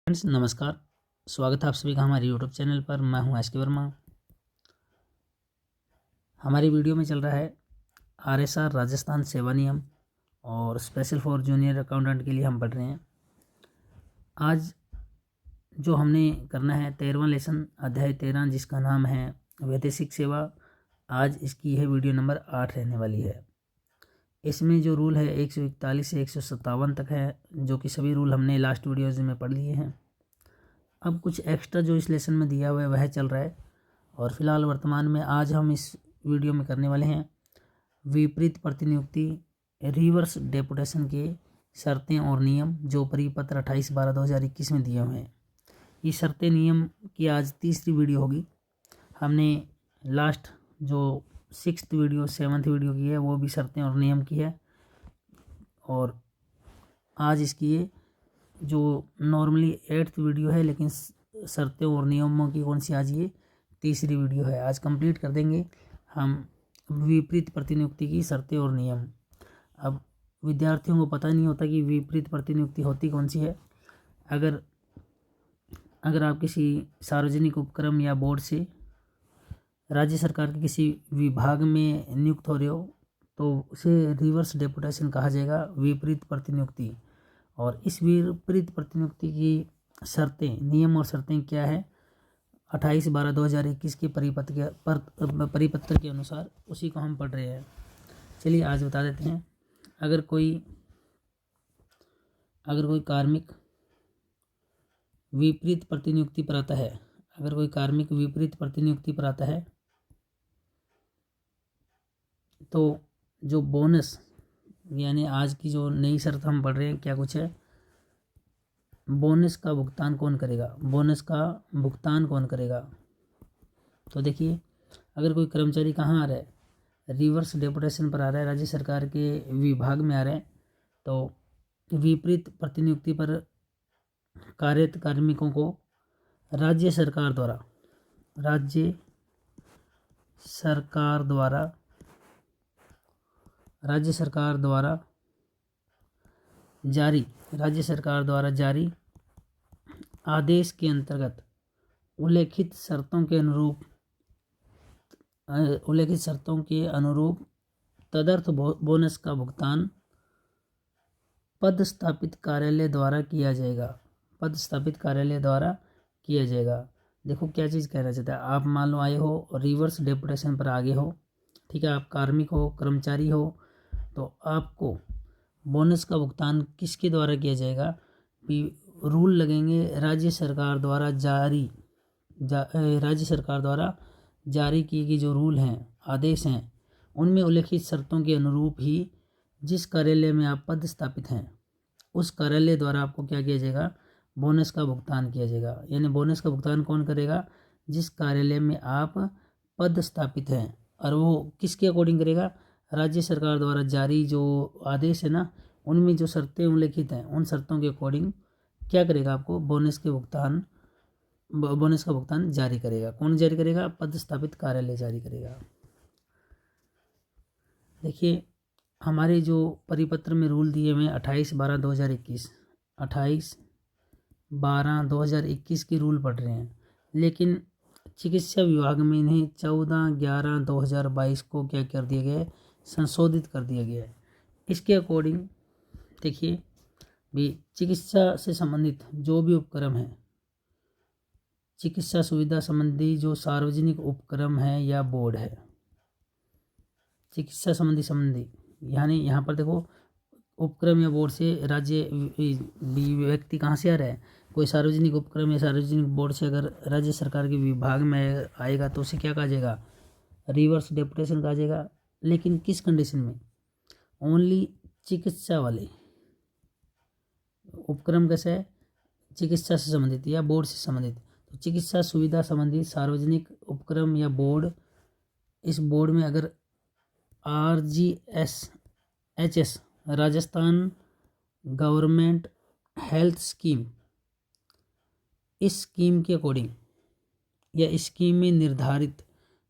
Friends नमस्कार। स्वागत है आप सभी का हमारे यूट्यूब चैनल पर। मैं हूं एस के वर्मा। हमारी वीडियो में चल रहा है आरएसआर राजस्थान सेवा नियम और स्पेशल फॉर जूनियर अकाउंटेंट के लिए हम पढ़ रहे हैं। आज जो हमने करना है 13वां लेसन अध्याय 13 जिसका नाम है वैदेशिक सेवा। आज इसकी है वीडियो नंबर 8 रहने वाली है। इसमें जो रूल है 141 से 157 तक है, जो कि सभी रूल हमने लास्ट वीडियोज़ में पढ़ लिए हैं। अब कुछ एक्स्ट्रा जो इस लेसन में दिया हुआ है वह चल रहा है और फिलहाल वर्तमान में आज हम इस वीडियो में करने वाले हैं विपरीत प्रतिनियुक्ति रिवर्स डेपुटेशन के शर्तें और नियम, जो परिपत्र 28/12/2021 में दिए हुए हैं। ये शर्तें नियम की आज तीसरी वीडियो होगी। हमने लास्ट जो 6th वीडियो 7th वीडियो की है वो भी शर्तें और नियम की है, और आज इसकी ये जो नॉर्मली 8th वीडियो है, लेकिन शर्तें और नियमों की कौन सी आज ये तीसरी वीडियो है। आज कंप्लीट कर देंगे हम विपरीत प्रतिनियुक्ति की शर्तें और नियम। अब विद्यार्थियों को पता नहीं होता कि विपरीत प्रतिनियुक्ति होती कौन सी है। अगर आप किसी सार्वजनिक उपक्रम या बोर्ड से राज्य सरकार के किसी विभाग में नियुक्त हो रहे हो तो उसे रिवर्स डेपुटेशन कहा जाएगा, विपरीत प्रतिनियुक्ति। और इस विपरीत प्रतिनियुक्ति की शर्तें, नियम और शर्तें क्या है 28/12/2021 के परिपत्र के अनुसार उसी को हम पढ़ रहे हैं। चलिए आज बता देते हैं। अगर कोई कार्मिक विपरीत प्रतिनियुक्ति पर आता है, तो जो बोनस, यानी आज की जो नई शर्त हम पढ़ रहे हैं क्या कुछ है, बोनस का भुगतान कौन करेगा। तो देखिए, अगर कोई कर्मचारी कहाँ आ रहा है, रिवर्स डेपुटेशन पर आ रहा है, राज्य सरकार के विभाग में आ रहा है, तो विपरीत प्रतिनियुक्ति पर कार्यरत कार्मिकों को राज्य सरकार द्वारा जारी आदेश के अंतर्गत उल्लेखित शर्तों के अनुरूप तदर्थ बोनस का भुगतान पदस्थापित कार्यालय द्वारा किया जाएगा। देखो क्या चीज़ कहना चाहता है। आप मान लो आए हो और रिवर्स डेपुटेशन पर आगे हो, ठीक है, आप कार्मिक हो, कर्मचारी हो, तो आपको बोनस का भुगतान किसके द्वारा किया जाएगा। रूल लगेंगे राज्य सरकार द्वारा जारी किए गए जो रूल हैं, आदेश हैं, उनमें उल्लेखित शर्तों के अनुरूप ही जिस कार्यालय में आप पद स्थापित हैं उस कार्यालय द्वारा आपको क्या किया जाएगा, बोनस का भुगतान किया जाएगा। यानी बोनस का भुगतान कौन करेगा, जिस कार्यालय में आप पद स्थापित हैं, और वो किसके अकॉर्डिंग करेगा, राज्य सरकार द्वारा जारी जो आदेश है ना, उनमें जो शर्तें उल्लेखित हैं उन शर्तों के अकॉर्डिंग क्या करेगा, आपको बोनस का भुगतान जारी करेगा। कौन जारी करेगा, पद स्थापित कार्यालय जारी करेगा। देखिए, हमारे जो परिपत्र में रूल दिए हुए 28/12/2021 के रूल पढ़ रहे हैं, लेकिन चिकित्सा विभाग में इन्हें 14/11/2022 को क्या कर दिया गया है, संशोधित कर दिया गया है। इसके अकॉर्डिंग देखिए भी, चिकित्सा से संबंधित जो भी उपक्रम है, चिकित्सा सुविधा संबंधी जो सार्वजनिक उपक्रम है या बोर्ड है, चिकित्सा संबंधी यानी यहाँ पर देखो उपक्रम या बोर्ड से राज्य व्यक्ति कहाँ से आ रहा है, कोई सार्वजनिक उपक्रम या सार्वजनिक बोर्ड से अगर राज्य सरकार के विभाग में आएगा तो उसे क्या कहा जाएगा, रिवर्स डेपुटेशन कहा जाएगा। लेकिन किस कंडीशन में, ओनली चिकित्सा वाले उपक्रम कैसा है, चिकित्सा से संबंधित या बोर्ड से संबंधित। तो चिकित्सा सुविधा संबंधी सार्वजनिक उपक्रम या बोर्ड, इस बोर्ड में अगर RGSHS Rajasthan government health scheme, इस स्कीम के अकॉर्डिंग या स्कीम में निर्धारित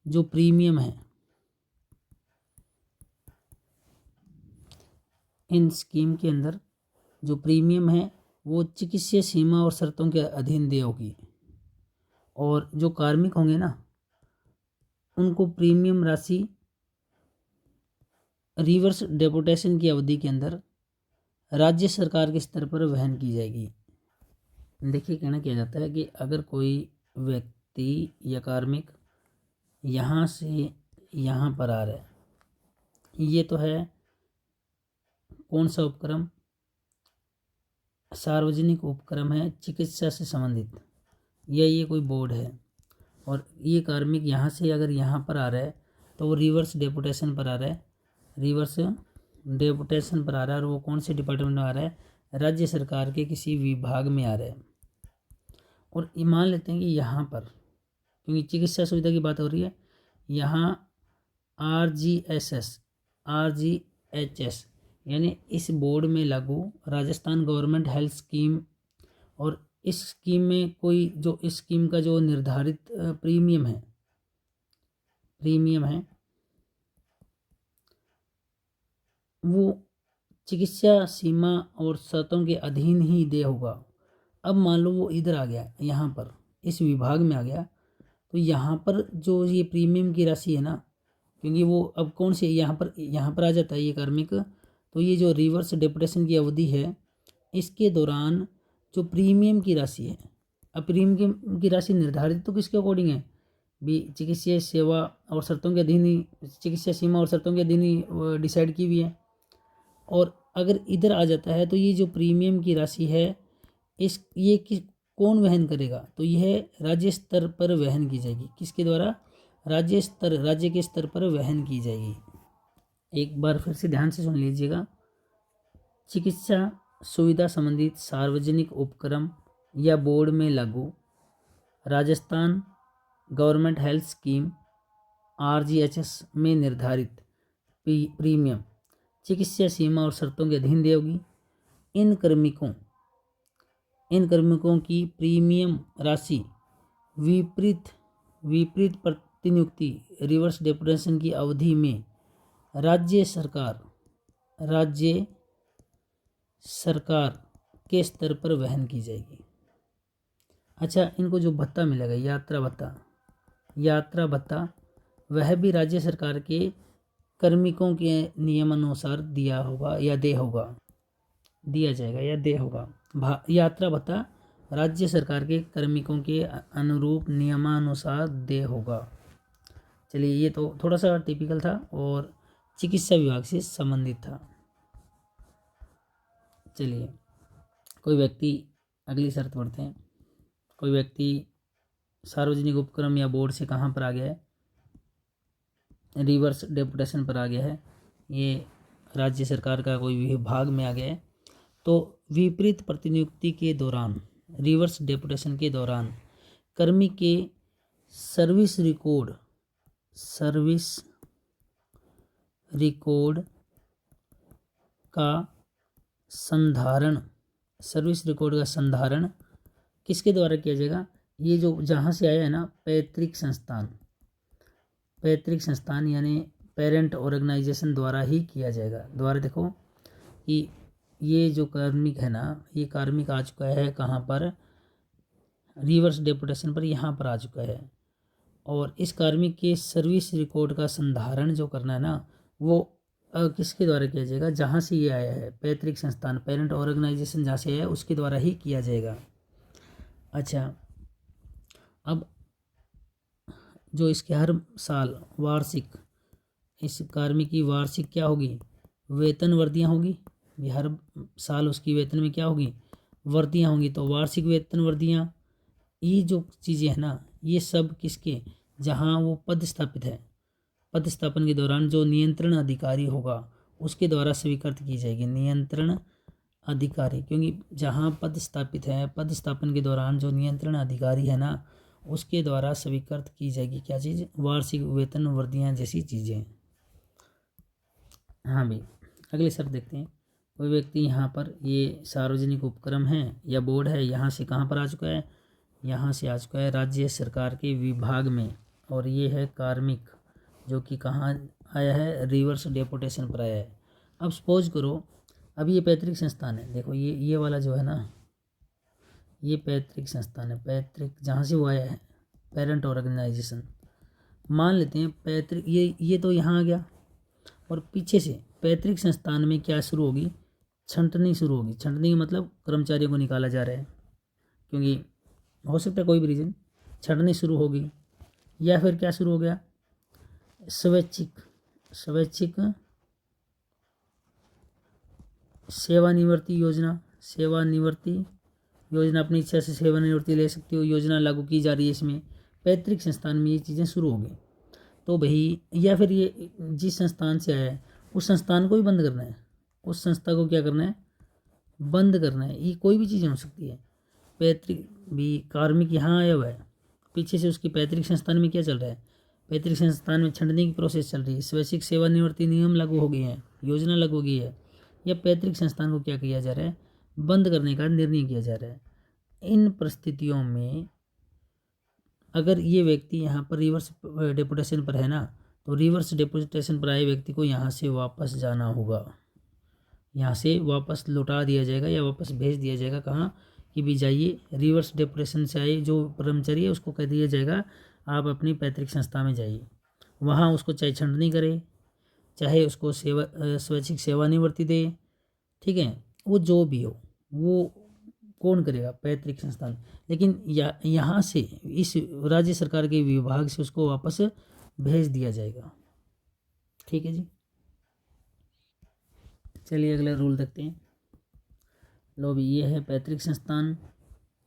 जो प्रीमियम है, इन स्कीम के अंदर जो प्रीमियम है वो चिकित्सीय सीमा और शर्तों के अधीन देय होगी। और जो कार्मिक होंगे ना, उनको प्रीमियम राशि रिवर्स डेपुटेशन की अवधि के अंदर राज्य सरकार के स्तर पर वहन की जाएगी। देखिए, कहना क्या जाता है कि अगर कोई व्यक्ति या कार्मिक यहाँ से यहाँ पर आ रहा है, ये तो है कौन सा उपक्रम, सार्वजनिक उपक्रम है चिकित्सा से संबंधित, या ये कोई बोर्ड है, और ये कार्मिक यहाँ से अगर यहाँ पर आ रहा है तो वो रिवर्स डेपुटेशन पर आ रहा है, रिवर्स डेपुटेशन पर आ रहा है, और वो कौन से डिपार्टमेंट में आ रहा है, राज्य सरकार के किसी विभाग में आ रहा है। और मान लेते हैं कि यहाँ पर, क्योंकि चिकित्सा सुविधा की बात हो रही है, यहाँ RGHS यानी इस बोर्ड में लागू राजस्थान गवर्नमेंट हेल्थ स्कीम, और इस स्कीम में कोई जो इस स्कीम का जो निर्धारित प्रीमियम है वो चिकित्सा सीमा और शर्तों के अधीन ही देय होगा। अब मान लो वो इधर आ गया, यहाँ पर इस विभाग में आ गया, तो यहाँ पर जो ये प्रीमियम की राशि है ना, क्योंकि वो अब कौन से यहाँ पर आ जाता है ये कार्मिक, तो ये जो रिवर्स डेपुटेशन की अवधि है इसके दौरान जो प्रीमियम की राशि है, अब प्रीमियम की राशि निर्धारित तो किसके अकॉर्डिंग है भी, चिकित्सीय सेवा और शर्तों के अधीन ही, चिकित्सा सीमा और शर्तों के अधीन ही डिसाइड की हुई है। और अगर इधर आ जाता है तो ये जो प्रीमियम की राशि है कौन वहन करेगा, तो यह राज्य स्तर पर वहन की जाएगी। किसके द्वारा, राज्य के स्तर पर वहन की जाएगी। एक बार फिर से ध्यान से सुन लीजिएगा, चिकित्सा सुविधा संबंधित सार्वजनिक उपक्रम या बोर्ड में लागू Rajasthan government health scheme RGHS में निर्धारित प्रीमियम चिकित्सा सीमा और शर्तों के अधीन देय होगी। इन कार्मिकों की प्रीमियम राशि विपरीत प्रतिनियुक्ति रिवर्स डेपुटेशन की अवधि में राज्य सरकार के स्तर पर वहन की जाएगी। अच्छा, इनको जो भत्ता मिलेगा, यात्रा भत्ता वह भी राज्य सरकार के कार्मिकों के नियमानुसार दिया जाएगा। यात्रा भत्ता राज्य सरकार के कार्मिकों के अनुरूप नियमानुसार देय होगा। चलिए, ये तो थोड़ा सा टिपिकल था और चिकित्सा विभाग से संबंधित था। चलिए, कोई व्यक्ति, अगली शर्त पढ़ते हैं। कोई व्यक्ति सार्वजनिक उपक्रम या बोर्ड से कहाँ पर आ गया है, रिवर्स डेपुटेशन पर आ गया है, ये राज्य सरकार का कोई विभाग में आ गया है, तो विपरीत प्रतिनियुक्ति के दौरान, रिवर्स डेपुटेशन के दौरान कर्मी के सर्विस रिकॉर्ड का संधारण किसके द्वारा किया जाएगा, ये जो जहाँ से आया है ना, पैतृक संस्थान यानी पेरेंट ऑर्गेनाइजेशन द्वारा ही किया जाएगा। द्वारा देखो कि ये जो कार्मिक है ना, ये कार्मिक आ चुका है कहाँ पर, रिवर्स डेपुटेशन पर, यहाँ पर आ चुका है, और इस कार्मिक के सर्विस रिकॉर्ड का संधारण जो करना है ना, वो किसके द्वारा किया जाएगा, जहाँ से ये आया है, पैतृक संस्थान, पेरेंट ऑर्गेनाइजेशन जहाँ से आया है उसके द्वारा ही किया जाएगा। अच्छा, अब जो इसके हर साल वार्षिक, इस कार्मिक की वार्षिक क्या होगी, वेतन वर्दियाँ होगी। हर साल उसकी वेतन में क्या होगी, वर्दियाँ होंगी। तो वार्षिक वेतन वर्दियाँ, ये जो चीज़ें हैं ना, ये सब किसके, जहाँ वो पद स्थापित है, पदस्थापन के दौरान जो नियंत्रण अधिकारी होगा उसके द्वारा स्वीकृत की जाएगी। नियंत्रण अधिकारी, क्योंकि जहाँ पद स्थापित है, पदस्थापन के दौरान जो नियंत्रण अधिकारी है ना, उसके द्वारा स्वीकृत की जाएगी क्या चीज़, वार्षिक वेतन वर्दियाँ जैसी चीज़ें। हाँ भाई, अगली शर्त देखते हैं। कोई व्यक्ति यहाँ पर, ये सार्वजनिक उपक्रम है या बोर्ड है, यहाँ से कहाँ पर आ चुका है, यहाँ से आ चुका है राज्य सरकार के विभाग में, और ये है कार्मिक जो कि कहाँ आया है, रिवर्स डेपुटेशन पर आया है। अब सपोज करो, अब ये पैतृक संस्थान है, देखो ये वाला जो है ना, ये पैतृक संस्थान है, पैतृक जहाँ से वो आया है, पेरेंट ऑर्गेनाइजेशन। मान लेते हैं पैतृक, ये तो यहाँ आ गया, और पीछे से पैतृक संस्थान में क्या शुरू होगी, छंटनी शुरू होगी। छंटनी का मतलब कर्मचारियों को निकाला जा रहा है, क्योंकि हो सकता है कोई भी रीज़न, छंटनी शुरू होगी। या फिर क्या शुरू हो गया, स्वैच्छिक सेवानिवृत्ति योजना। सेवानिवृत्ति योजना, अपनी इच्छा से सेवानिवृत्ति ले सकते हो, योजना लागू की जा रही है इसमें। पैतृक संस्थान में ये चीज़ें शुरू हो गई तो भाई, या फिर ये जिस संस्थान से आया है उस संस्थान को भी बंद करना है, उस संस्था को क्या करना है, बंद करना है। ये कोई भी चीज़ें हो सकती है। पैतृक भी, कार्मिक यहाँ आया हुआ है, पीछे से उसकी पैतृक संस्थान में क्या चल रहा है, पैतृक संस्थान में छंटनी की प्रोसेस चल रही है, स्वैच्छिक सेवानिवृत्ति नियम लागू हो गए हैं, योजना लागू हो गई है, या पैतृक संस्थान को क्या किया जा रहा है, बंद करने का निर्णय किया जा रहा है। इन परिस्थितियों में अगर ये व्यक्ति यहाँ पर रिवर्स डेपुटेशन पर है ना, तो रिवर्स डेपुटेशन पर आए व्यक्ति को यहाँ से वापस जाना होगा, यहाँ से वापस लौटा दिया जाएगा या वापस भेज दिया जाएगा। कहाँ कि भी जाइए, रिवर्स डेपुटेशन से आए जो कर्मचारी है उसको कह दिया जाएगा आप अपनी पैतृक संस्था में जाइए, वहाँ उसको चाहे छंटनी करे, चाहे उसको स्वैच्छिक सेवानिवृत्ति दे, ठीक है, वो जो भी हो वो कौन करेगा, पैतृक संस्थान। लेकिन यहाँ से इस राज्य सरकार के विभाग से उसको वापस भेज दिया जाएगा। ठीक है जी, चलिए अगला रूल देखते हैं। लो भी, ये है पैतृक संस्थान,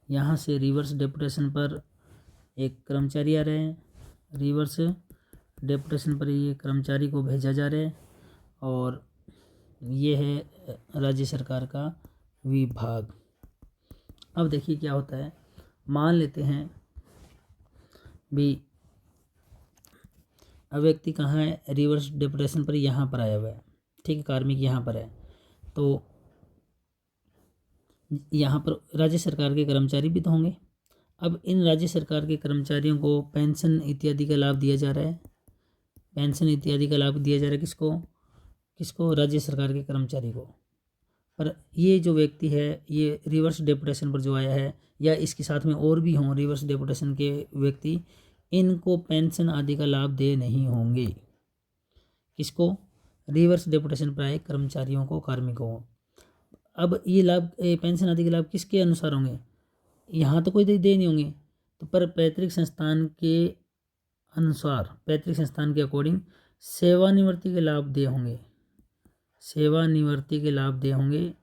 यहाँ से रिवर्स डेपुटेशन पर एक कर्मचारी आ रहे हैं, रिवर्स डेपुटेशन पर ये कर्मचारी को भेजा जा रहा है, और ये है राज्य सरकार का विभाग। अब देखिए क्या होता है, मान लेते हैं भी अब व्यक्ति कहाँ है, रिवर्स डेपुटेशन पर यहाँ पर आया हुआ है, ठीक है, कार्मिक यहाँ पर है, तो यहाँ पर राज्य सरकार के कर्मचारी भी तो होंगे। अब इन राज्य सरकार के कर्मचारियों को पेंशन इत्यादि का लाभ दिया जा रहा है, पेंशन इत्यादि का लाभ दिया जा रहा है किसको, राज्य सरकार के कर्मचारी को। पर ये जो व्यक्ति है, ये रिवर्स डेपुटेशन पर जो आया है, या इसके साथ में और भी हों रिवर्स डेपुटेशन के व्यक्ति, इनको पेंशन आदि का लाभ दे नहीं होंगे। किसको, रिवर्स डेपुटेशन पर आए कर्मचारियों को, कार्मिकों को। अब ये लाभ, पेंशन आदि के लाभ किसके अनुसार होंगे, यहाँ तो कोई दे नहीं होंगे, तो पर पैतृक संस्थान के अनुसार, पैतृक संस्थान के अकॉर्डिंग सेवानिवृत्ति के लाभ दे होंगे, सेवानिवृत्ति के लाभ दे होंगे।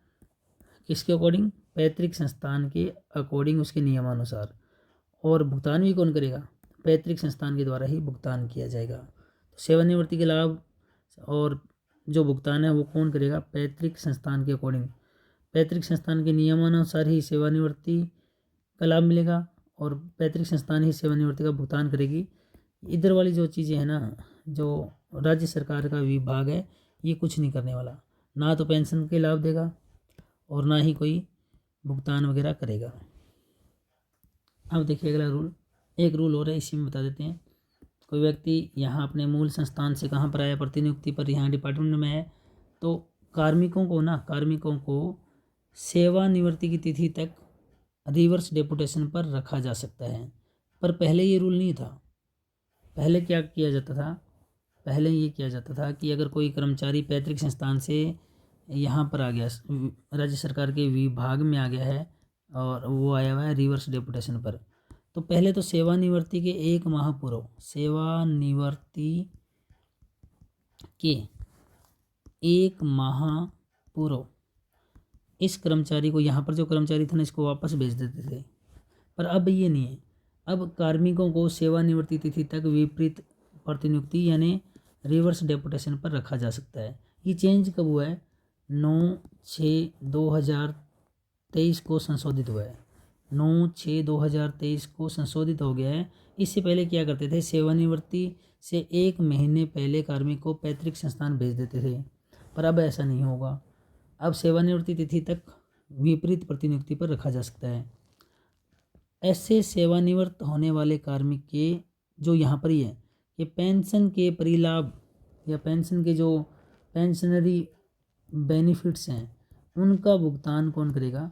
किसके अकॉर्डिंग, पैतृक संस्थान के अकॉर्डिंग, उसके नियमानुसार। और भुगतान भी कौन करेगा, पैतृक संस्थान के द्वारा ही भुगतान किया जाएगा। तो सेवानिवृत्ति के लाभ और जो भुगतान है वो कौन करेगा, पैतृक संस्थान के अकॉर्डिंग, पैतृक संस्थान के नियमानुसार ही सेवानिवृत्ति का लाभ मिलेगा, और पैतृक संस्थान ही सेवानिवृत्ति का भुगतान करेगी। इधर वाली जो चीज़ें हैं ना, जो राज्य सरकार का विभाग है, ये कुछ नहीं करने वाला, ना तो पेंशन के लाभ देगा और ना ही कोई भुगतान वगैरह करेगा। अब देखिए अगला रूल, एक रूल हो रहा है, इसी में बता देते हैं। कोई व्यक्ति यहाँ अपने मूल संस्थान से कहाँ पर आया, प्रतिनियुक्ति पर यहाँ डिपार्टमेंट में है, तो कार्मिकों को सेवानिवृत्ति की तिथि तक रिवर्स डेपुटेशन पर रखा जा सकता है। पर पहले ये रूल नहीं था। पहले क्या किया जाता था, पहले ये किया जाता था कि अगर कोई कर्मचारी पैतृक संस्थान से यहाँ पर आ गया, राज्य सरकार के विभाग में आ गया है, और वो आया हुआ है रिवर्स डेपुटेशन पर, तो पहले तो सेवानिवृत्ति के 1 माह पूर्व, सेवानिवृत्ति के 1 माह पूर्व इस कर्मचारी को, यहाँ पर जो कर्मचारी था ना, इसको वापस भेज देते थे। पर अब ये नहीं है, अब कार्मिकों को सेवानिवृत्ति तिथि तक विपरीत प्रतिनियुक्ति यानी रिवर्स डेपुटेशन पर रखा जा सकता है। ये चेंज कब हुआ है, 9/6/2023 को संशोधित हुआ है, 9/6/2023 को संशोधित हो गया है। इससे पहले क्या करते थे, सेवानिवृत्ति से 1 महीने पहले कार्मिक को पैतृक संस्थान भेज देते थे, पर अब ऐसा नहीं होगा। अब सेवानिवृत्ति तिथि तक विपरीत प्रतिनियुक्ति पर रखा जा सकता है। ऐसे सेवानिवृत्त होने वाले कार्मिक के जो यहाँ पर ही है, ये पेंशन के परिलाभ या पेंशन के जो पेंशनरी बेनिफिट्स हैं, उनका भुगतान कौन करेगा,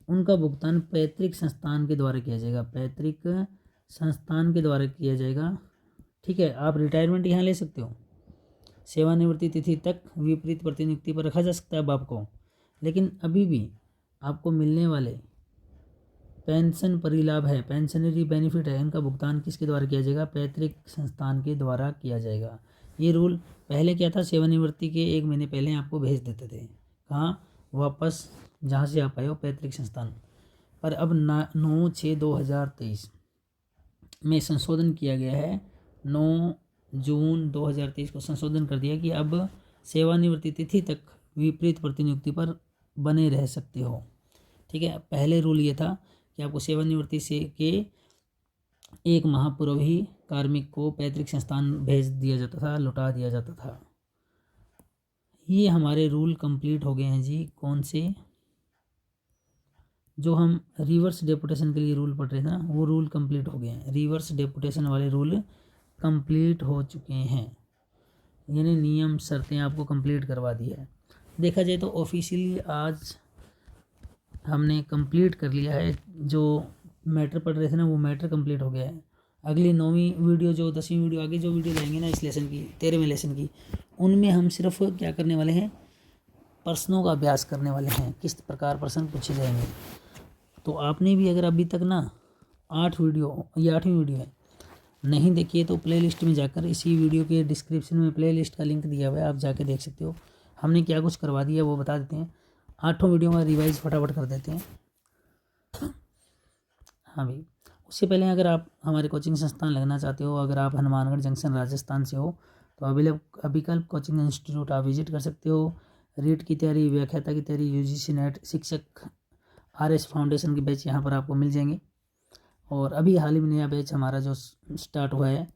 उनका भुगतान पैतृक संस्थान के द्वारा किया जाएगा, पैतृक संस्थान के द्वारा किया जाएगा। ठीक है, आप रिटायरमेंट यहाँ ले सकते हो, सेवानिवृत्ति तिथि तक विपरीत प्रतिनियुक्ति पर रखा जा सकता है अब आपको, लेकिन अभी भी आपको मिलने वाले पेंशन परिलाभ है, पेंशनरी बेनिफिट है, इनका भुगतान किसके द्वारा किया जाएगा, पैतृक संस्थान के द्वारा किया जाएगा। ये रूल पहले क्या था, सेवानिवृत्ति के 1 महीने पहले आपको भेज देते थे, कहाँ, वापस जहाँ से आप आए हो पैतृक संस्थान। पर अब 9/6/2023 में संशोधन किया गया है, 9 जून 2023 को संशोधन कर दिया कि अब सेवानिवृत्ति तिथि तक विपरीत प्रतिनियुक्ति पर बने रह सकते हो। ठीक है, पहले रूल ये था कि आपको सेवानिवृत्ति से के 1 माह पूर्व ही कार्मिक को पैतृक संस्थान भेज दिया जाता था, लौटा दिया जाता था। ये हमारे रूल कंप्लीट हो गए हैं जी। कौन से, जो हम रिवर्स डेपुटेशन के लिए रूल पढ़ रहे थे ना, वो रूल कंप्लीट हो गए हैं। रिवर्स डेपुटेशन वाले रूल कंप्लीट हो चुके हैं, यानी नियम शर्तें आपको कंप्लीट करवा दी है। देखा जाए तो ऑफिशियली आज हमने कंप्लीट कर लिया है, जो मैटर पढ़ रहे थे ना वो मैटर कंप्लीट हो गया है। अगली 9वीं वीडियो, जो 10वीं वीडियो, आगे जो वीडियो लाएंगे ना इस लेसन की, 13वें लेसन की, उनमें हम सिर्फ क्या करने वाले हैं, प्रश्नों का अभ्यास करने वाले हैं, किस प्रकार प्रश्न पूछे जाएंगे। तो आपने भी अगर अभी तक ना 8 वीडियो, ये 8वीं वीडियो है, नहीं देखिए तो प्लेलिस्ट में जाकर, इसी वीडियो के डिस्क्रिप्शन में प्लेलिस्ट का लिंक दिया हुआ है, आप जाके देख सकते हो। हमने क्या कुछ करवा दिया वो बता देते हैं, 8 वीडियो में रिवाइज फटाफट कर देते हैं। हाँ भाई, उससे पहले अगर आप हमारे कोचिंग संस्थान लगना चाहते हो, अगर आप हनुमानगढ़ जंक्शन राजस्थान से हो, तो अभिकल्प कोचिंग इंस्टीट्यूट आप विजिट कर सकते हो। रीट की तैयारी, व्याख्याता की तैयारी, यूजीसी नेट, शिक्षक आरएस फाउंडेशन के बैच यहाँ पर आपको मिल जाएंगे। और अभी हाल ही में नया बैच हमारा जो स्टार्ट हुआ है,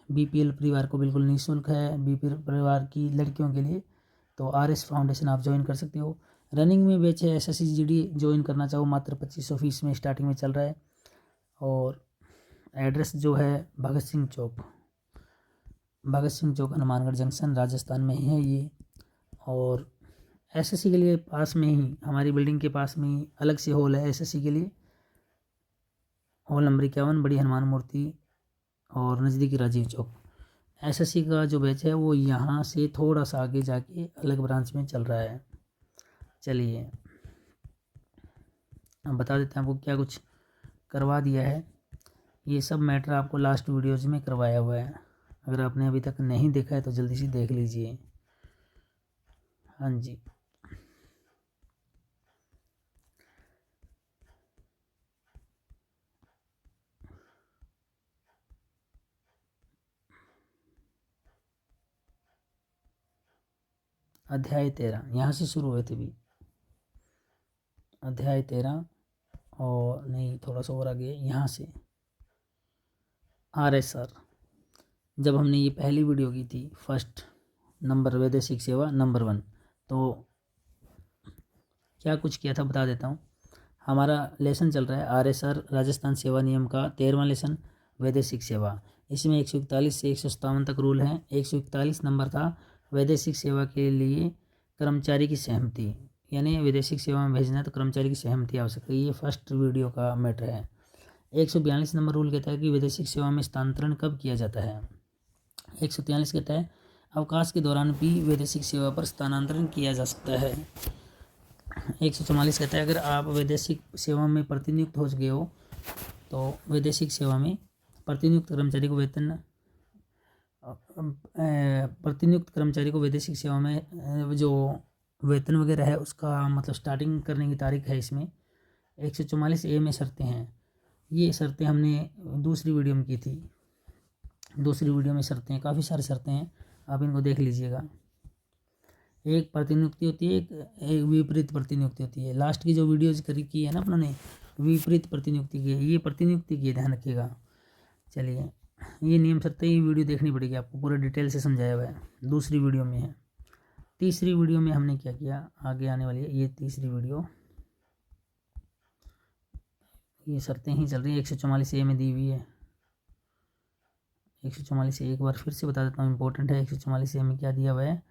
बीपीएल परिवार को बिल्कुल निःशुल्क है, बीपीएल परिवार की लड़कियों के लिए, तो आरएस फाउंडेशन आप ज्वाइन कर सकते हो। रनिंग में बैच है एसएससी जीडी, ज्वाइन करना चाहो मात्र 2500 फीस में स्टार्टिंग में चल रहा है। और एड्रेस जो है भगत सिंह चौक हनुमानगढ़ जंक्शन राजस्थान में ही है ये। और एसएससी के लिए पास में ही, हमारी बिल्डिंग के पास में ही अलग से हॉल है एसएससी के लिए, हॉल नंबर 51, बड़ी हनुमान मूर्ति और नज़दीकी राजीव चौक। एसएससी का जो बैच है वो यहाँ से थोड़ा सा आगे जाके अलग ब्रांच में चल रहा है। चलिए अब बता देते हैं आपको क्या कुछ करवा दिया है। ये सब मैटर आपको लास्ट वीडियोज़ में करवाया हुआ है, अगर आपने अभी तक नहीं देखा है तो जल्दी से देख लीजिए। हाँ जी, अध्याय 13 यहाँ से शुरू हुए थे भी, अध्याय 13 और नहीं, थोड़ा सा और आगे यहाँ से आरएसआर। जब हमने ये पहली वीडियो की थी, फर्स्ट नंबर वैदेशिक सेवा नंबर 1, तो क्या कुछ किया था बता देता हूँ। हमारा लेसन चल रहा है आरएसआर राजस्थान सेवा नियम का 13वां लेसन, वैदेशिक सेवा। इसमें 141 से 157 तक रूल हैं। 141 नंबर था वैदेशिक सेवा के लिए कर्मचारी की सहमति, यानी विदेशिक सेवा में भेजना है तो कर्मचारी की सहमति आवश्यक है। ये फर्स्ट वीडियो का मैटर है। 142 नंबर रूल कहता है कि विदेशिक सेवा में स्थानांतरण कब किया जाता है। 143 कहता है अवकाश के दौरान भी वैदेशिक सेवा पर स्थानांतरण किया जा सकता है। 144 कहता है अगर आप वैदेशिक सेवा में प्रतिनियुक्त हो गए हो तो वैदेशिक सेवा में प्रतिनियुक्त कर्मचारी को वैदेशिक सेवा में जो वेतन वगैरह है उसका मतलब स्टार्टिंग करने की तारीख है इसमें। 144A में शर्तें हैं, ये शर्तें हमने दूसरी वीडियो में की थी। दूसरी वीडियो में शर्तें हैं, काफ़ी सारी शर्तें हैं, आप इनको देख लीजिएगा। एक प्रतिनियुक्ति होती है, एक विपरीत प्रतिनियुक्ति होती है। लास्ट की जो वीडियोज की है ना अपने, विपरीत प्रतिनियुक्ति की है, ये प्रतिनियुक्ति की है, ध्यान रखिएगा। चलिए, ये नियम शर्तें, ये वीडियो देखनी पड़ेगी आपको, पूरा डिटेल से समझाया हुआ है, दूसरी वीडियो में है। तीसरी वीडियो में हमने क्या किया, आगे आने वाली है ये तीसरी वीडियो, ये शर्तें ही चल रही है। 144A में दी हुई है। 144A एक बार फिर से बता देता हूँ, इंपॉर्टेंट है। 144A में क्या दिया हुआ है,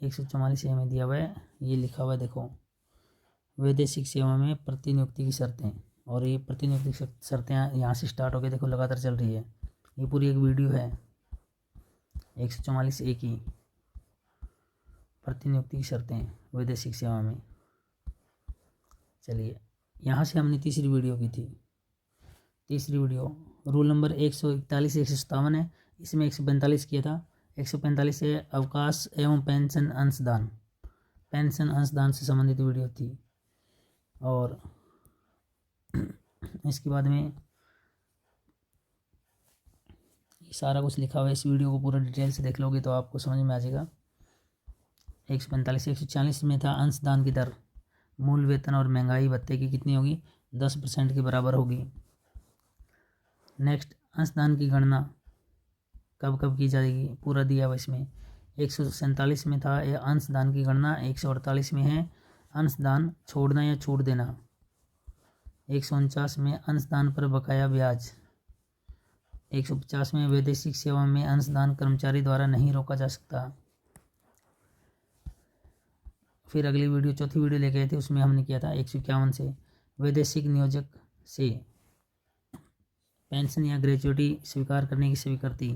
144A में दिया हुआ है, ये लिखा हुआ है देखो, वैदेशिक सेवा में प्रतिनियुक्ति की शर्तें। और ये प्रतिनियुक्ति की शर्तें यहाँ से स्टार्ट हो गई, देखो लगातार चल रही है। ये पूरी एक वीडियो है 144A की, प्रतिनियुक्ति की शर्तें वैदेशिक सेवा में। चलिए, यहाँ से हमने तीसरी वीडियो की थी। तीसरी वीडियो रूल नंबर 141 157 है, इसमें 145 किया था। 145 है अवकाश एवं पेंशन अंशदान, पेंशन अंशदान से संबंधित वीडियो थी। और इसके बाद में सारा कुछ लिखा हुआ है, इस वीडियो को पूरा डिटेल से देख लोगे तो आपको समझ में आ जाएगा। 145 140 में था अंशदान की दर मूल वेतन और महंगाई भत्ते की कितनी होगी, 10% के बराबर होगी। नेक्स्ट, अंशदान की गणना कब कब की जाएगी, पूरा दिया हुआ इसमें। 147 में था यह अंशदान की गणना, 148 में है अंशदान छोड़ना या छूट देना, 149 में अंशदान पर बकाया ब्याज, 150 में वैदेशिक सेवा में अंशदान कर्मचारी द्वारा नहीं रोका जा सकता। फिर अगली वीडियो चौथी वीडियो लेके आए थे, उसमें हमने किया था 151 से वैदेशिक नियोजक से पेंशन या ग्रेजुएटी स्वीकार करने की स्वीकृति।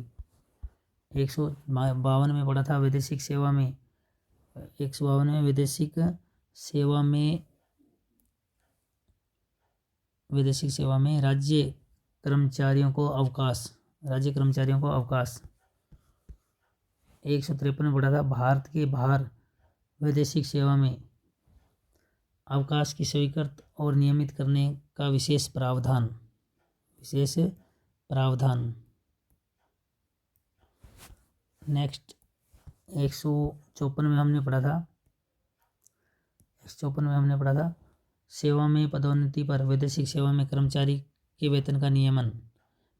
152 में पढ़ा था वैदेशिक सेवा में, 152 में वैदेशिक सेवा में राज्य कर्मचारियों को अवकाश, राज्य कर्मचारियों को अवकाश। 153 में पढ़ा था भारत के बाहर वैदेशिक सेवा में अवकाश की स्वीकृत और नियमित करने का विशेष प्रावधान, विशेष प्रावधान। नेक्स्ट 154 में हमने पढ़ा था, 154 में हमने पढ़ा था सेवा में पदोन्नति पर वैदेशिक सेवा में कर्मचारी के वेतन का नियमन।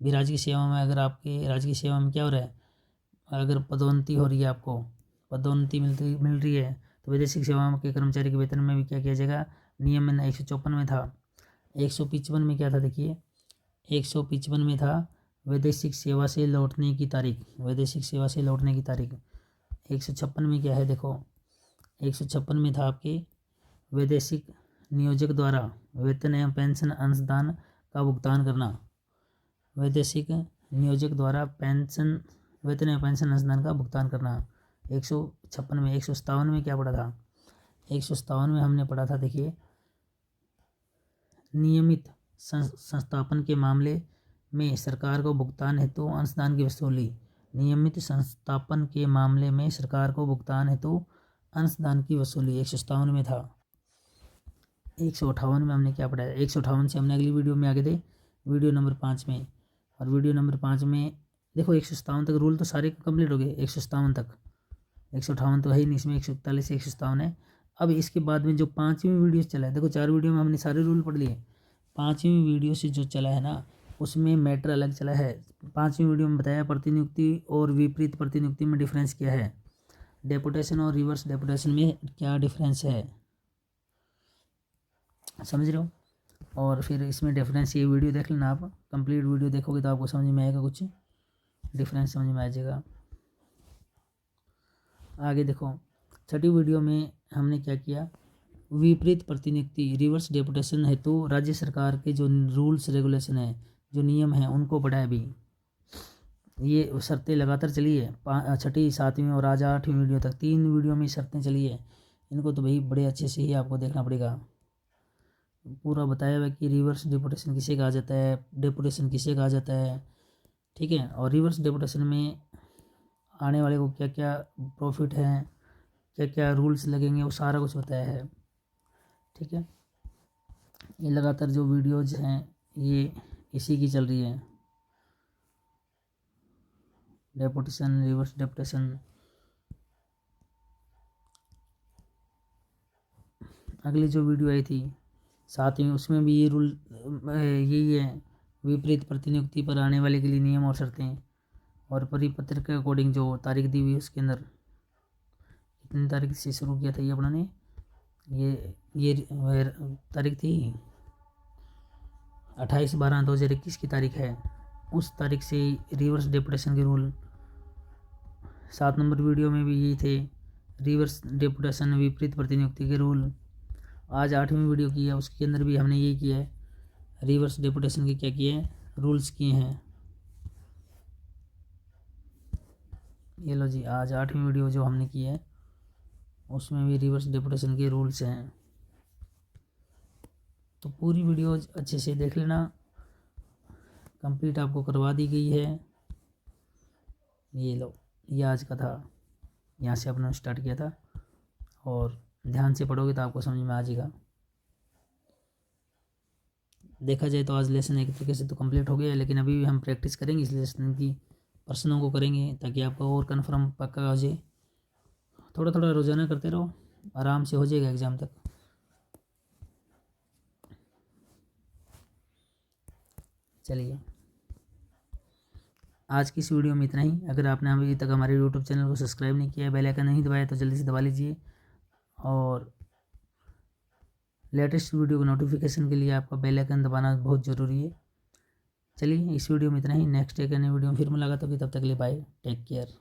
भी राजकीय सेवा में, अगर आपके राजकीय सेवा में क्या हो रहा है, अगर पदोन्नति हो रही है, आपको पदोन्नति मिल रही है, तो वैदेशिक सेवा के कर्मचारी के वेतन में भी क्या किया जाएगा, नियमन। 154 में था। 155 में क्या था, देखिए 155 में था वैदेशिक सेवा से लौटने की तारीख, वैदेशिक सेवा से लौटने की तारीख। 156 में क्या है, देखो 156 में था आपके वैदेशिक नियोजक द्वारा वेतन एवं पेंशन अंशदान का भुगतान करना, वैदेशिक नियोजक द्वारा वेतन एवं पेंशन अंशदान का भुगतान करना। 156 में। 157 में क्या पढ़ा था, 157 में हमने पढ़ा था, देखिए नियमित संस्थापन के मामले में सरकार को भुगतान हेतु अंशदान की वसूली, नियमित संस्थापन के मामले में सरकार को भुगतान हेतु अंशदान की वसूली 157 में था। 158 में हमने क्या पढ़ा है, 158 से हमने अगली वीडियो में आगे थे, वीडियो नंबर 5 में। और वीडियो नंबर 5 में देखो 157 तक रूल तो सारे कंप्लीट हो गए, 157 तक। 158 तो है ही नहीं, इसमें 141 से 157 है। अब इसके बाद में जो 5वीं वीडियो चला है, देखो 4 वीडियो में हमने सारे रूल पढ़ लिए, 5वीं वीडियो से जो चला है ना, उसमें मैटर अलग चला है। 5वीं वीडियो में बताया प्रतिनियुक्ति और विपरीत प्रतिनियुक्ति में डिफरेंस क्या है, डेपुटेशन और रिवर्स डेपुटेशन में क्या डिफरेंस है, समझ रहे हो। और फिर इसमें डिफरेंस, ये वीडियो देख लेना आप, कंप्लीट वीडियो देखोगे तो आपको समझ में आएगा, कुछ डिफरेंस समझ में आ जाएगा। आगे देखो, छठी वीडियो में हमने क्या किया, विपरीत प्रतिनियुक्ति रिवर्स डेपुटेशन हेतु राज्य सरकार के जो रूल्स रेगुलेशन है, जो नियम हैं, उनको पढ़ा है अभी। ये शर्तें लगातार चली है, छठी 7वीं और आज 8वीं वीडियो तक 3 वीडियो में शर्तें चली है। इनको तो भाई बड़े अच्छे से ही आपको देखना पड़ेगा। पूरा बताया हुआ कि रिवर्स डेपुटेशन किसे कहा जाता है, डेपुटेशन किसे कहा जाता है, ठीक है। और रिवर्स डेपुटेशन में आने वाले को क्या क्या प्रॉफिट है, क्या क्या रूल्स लगेंगे, वो सारा कुछ बताया है, ठीक है। ये लगातार जो वीडियोज हैं ये इसी की चल रही है, डेपुटेशन, रिवर्स डेपुटेशन। अगली जो वीडियो आई थी 7वीं, उसमें भी ये रूल यही है, विपरीत प्रतिनियुक्ति पर आने वाले के लिए नियम और शर्तें। और परिपत्र के अकॉर्डिंग जो तारीख दी हुई है उसके अंदर कितनी तारीख से शुरू किया था ये अपना ने, ये तारीख थी 28/12/2021 की तारीख है, उस तारीख से रिवर्स डेपुटेशन के रूल। 7 नंबर वीडियो में भी यही थे, रिवर्स डेपुटेशन विपरीत प्रतिनियुक्ति के रूल। आज 8वीं वीडियो की है, उसके अंदर भी हमने ये किया है, रिवर्स डेपुटेशन के क्या किए हैं, रूल्स किए हैं। ये लो जी, आज 8वीं वीडियो जो हमने की है उसमें भी रिवर्स डेपुटेशन के रूल्स हैं। तो पूरी वीडियो अच्छे से देख लेना, कंप्लीट आपको करवा दी गई है। ये लो, ये आज का था, यहाँ से अपना स्टार्ट किया था, और ध्यान से पढ़ोगे तो आपको समझ में आ जाएगा। देखा जाए तो आज लेसन एक तरीके से तो कंप्लीट हो गया है, लेकिन अभी भी हम प्रैक्टिस करेंगे इस लेसन की, प्रश्नों को करेंगे ताकि आपको और कन्फर्म पक्का हो जाए। थोड़ा थोड़ा रोज़ाना करते रहो, आराम से हो जाएगा एग्ज़ाम तक। चलिए, आज की इस वीडियो में इतना ही। अगर आपने अभी तक हमारे यूट्यूब चैनल को सब्सक्राइब नहीं किया है, बेल आइकन नहीं दबाया, तो जल्दी से दबा लीजिए, और लेटेस्ट वीडियो को नोटिफिकेशन के लिए आपका बेल आइकन दबाना बहुत ज़रूरी है। चलिए, इस वीडियो में इतना ही। नेक्स्ट एक नई वीडियो में फिर मुलाकात होगी, तब तक के लिए बाय, टेक केयर।